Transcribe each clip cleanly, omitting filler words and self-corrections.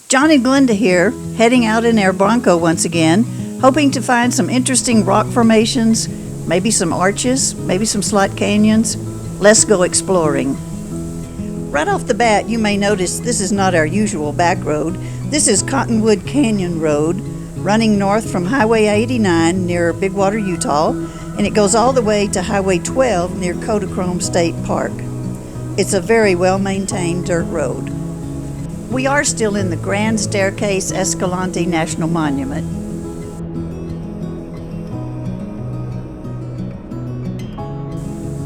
John and Glenda here, heading out in our Bronco once again, hoping to find some interesting rock formations, maybe some arches, maybe some slot canyons. Let's go exploring. Right off the bat, you may notice this is not our usual back road. This is Cottonwood Canyon Road, running north from Highway 89 near Big Water, Utah, and it goes all the way to Highway 12 near Cottonwood State Park. It's a very well-maintained dirt road. We are still in the Grand Staircase Escalante National Monument.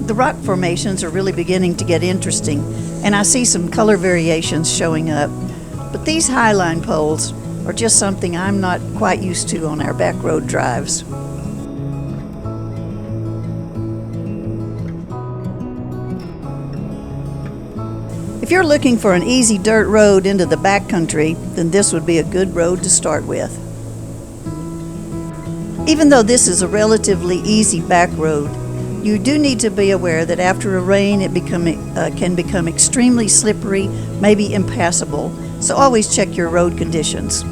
The rock formations are really beginning to get interesting, and I see some color variations showing up. But these highline poles are just something I'm not quite used to on our back road drives. If you're looking for an easy dirt road into the backcountry, then this would be a good road to start with. Even though this is a relatively easy back road, you do need to be aware that after a rain it can become extremely slippery, maybe impassable, so always check your road conditions.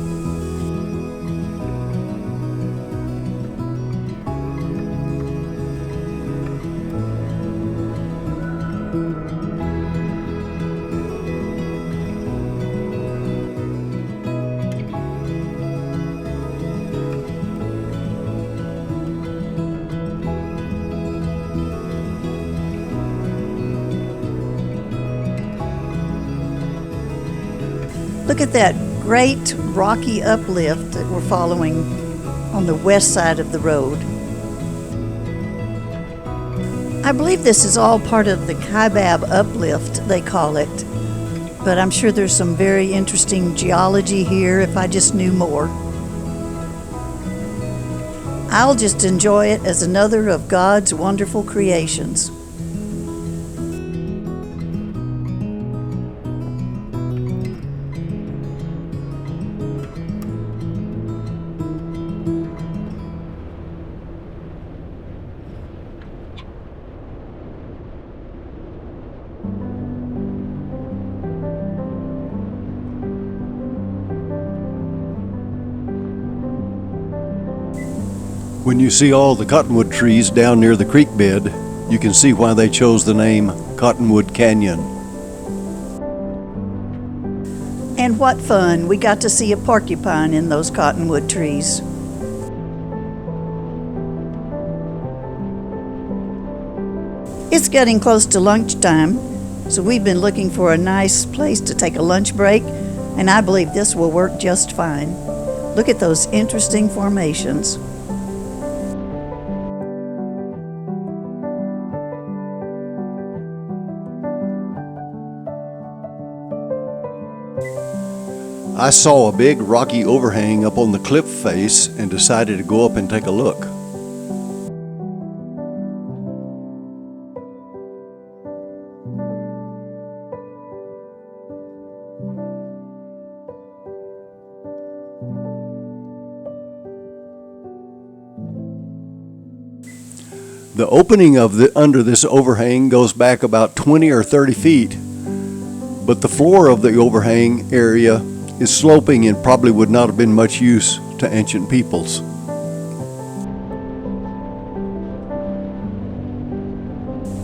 Look at that great rocky uplift that we're following on the west side of the road. I believe this is all part of the Kaibab uplift, they call it. But I'm sure there's some very interesting geology here if I just knew more. I'll just enjoy it as another of God's wonderful creations. When you see all the cottonwood trees down near the creek bed, you can see why they chose the name Cottonwood Canyon. And what fun! We got to see a porcupine in those cottonwood trees. It's getting close to lunchtime, so we've been looking for a nice place to take a lunch break, and I believe this will work just fine. Look at those interesting formations. I saw a big rocky overhang up on the cliff face and decided to go up and take a look. The opening under this overhang goes back about 20 or 30 feet, but the floor of the overhang area is sloping and probably would not have been much use to ancient peoples.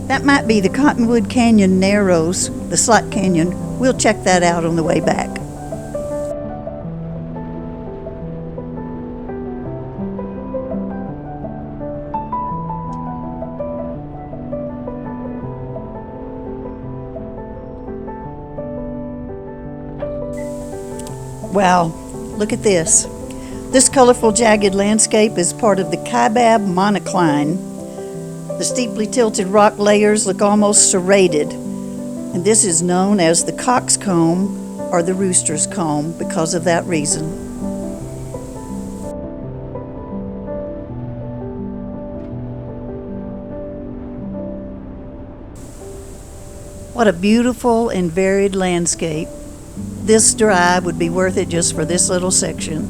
That might be the Cottonwood Canyon Narrows, the slot canyon. We'll check that out on the way back. Wow, look at this. This colorful jagged landscape is part of the Kaibab monocline. The steeply tilted rock layers look almost serrated, and this is known as the cock's comb or the rooster's comb because of that reason. What a beautiful and varied landscape. This drive would be worth it just for this little section.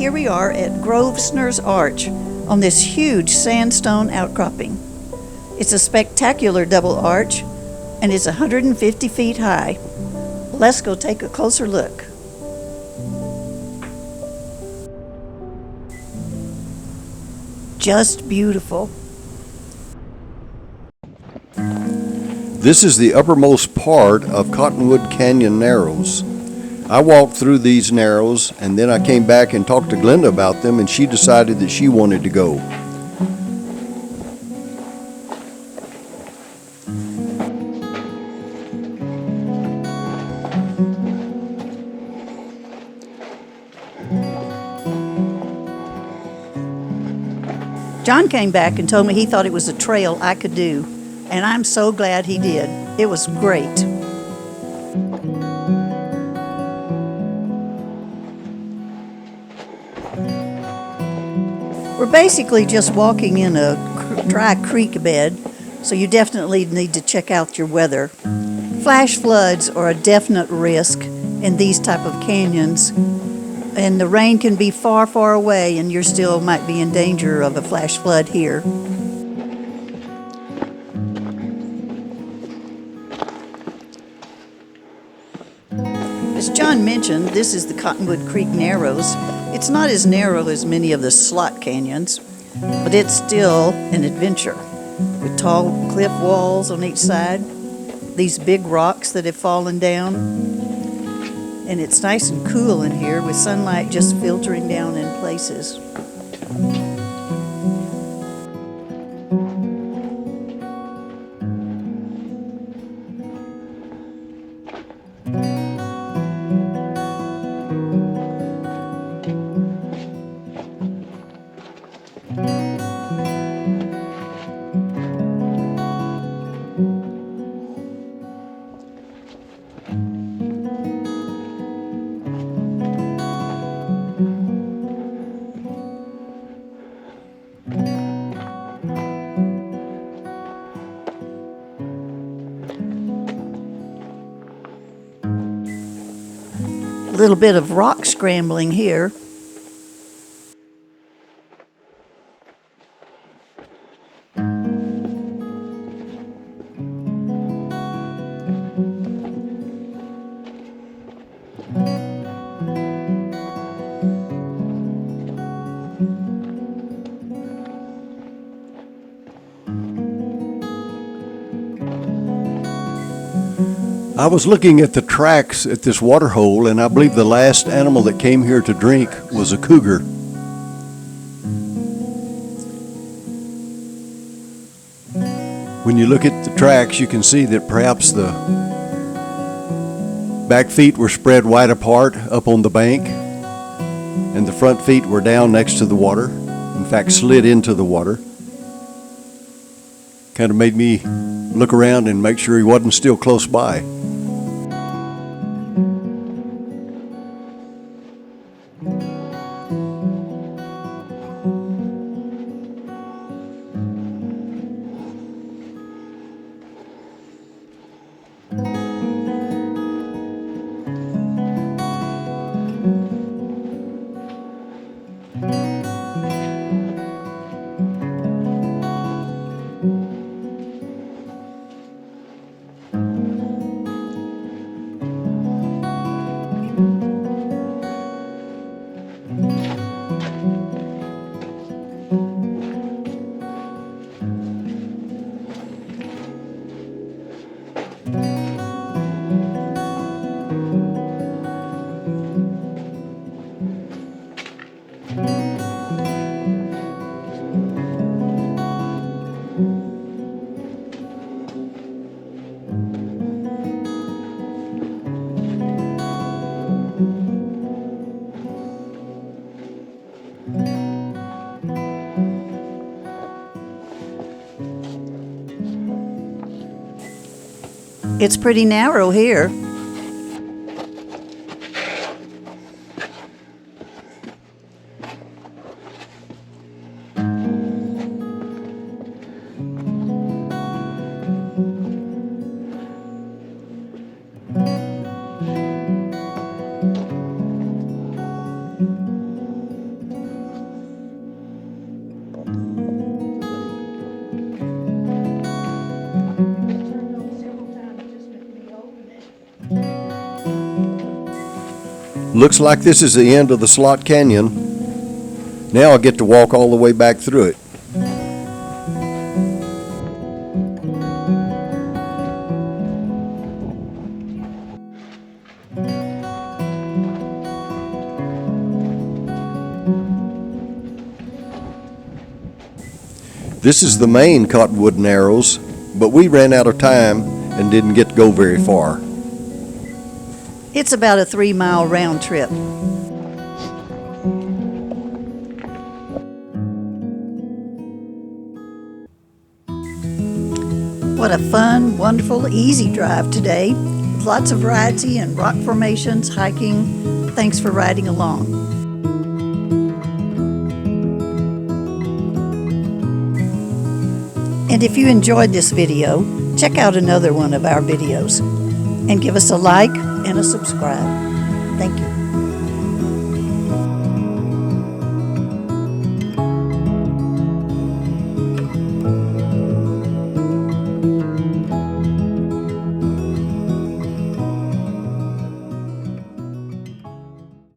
here we are at Grosvenor's Arch on this huge sandstone outcropping. It's a spectacular double arch, and it's 150 feet high. Let's go take a closer look. Just beautiful. This is the uppermost part of Cottonwood Canyon Narrows. I walked through these narrows and then I came back and talked to Glenda about them, and she decided that she wanted to go. John came back and told me he thought it was a trail I could do, and I'm so glad he did. It was great. We're basically just walking in a dry creek bed, so you definitely need to check out your weather. Flash floods are a definite risk in these type of canyons, and the rain can be far, far away, and you still might be in danger of a flash flood here. As John mentioned, this is the Cottonwood Creek Narrows. It's not as narrow as many of the slot canyons, but it's still an adventure, with tall cliff walls on each side, these big rocks that have fallen down. And it's nice and cool in here with sunlight just filtering down in places. A little bit of rock scrambling here. I was looking at the tracks at this water hole, and I believe the last animal that came here to drink was a cougar. When you look at the tracks, you can see that perhaps the back feet were spread wide apart up on the bank, and the front feet were down next to the water, in fact slid into the water. Kind of made me look around and make sure he wasn't still close by. It's pretty narrow here. Looks like this is the end of the Slot Canyon. Now I get to walk all the way back through it. This is the main Cottonwood Narrows, but we ran out of time and didn't get to go very far. It's about a 3-mile round trip. What a fun, wonderful, easy drive today. With lots of variety and rock formations, hiking. Thanks for riding along. And if you enjoyed this video, check out another one of our videos and give us a like and a subscribe. Thank you.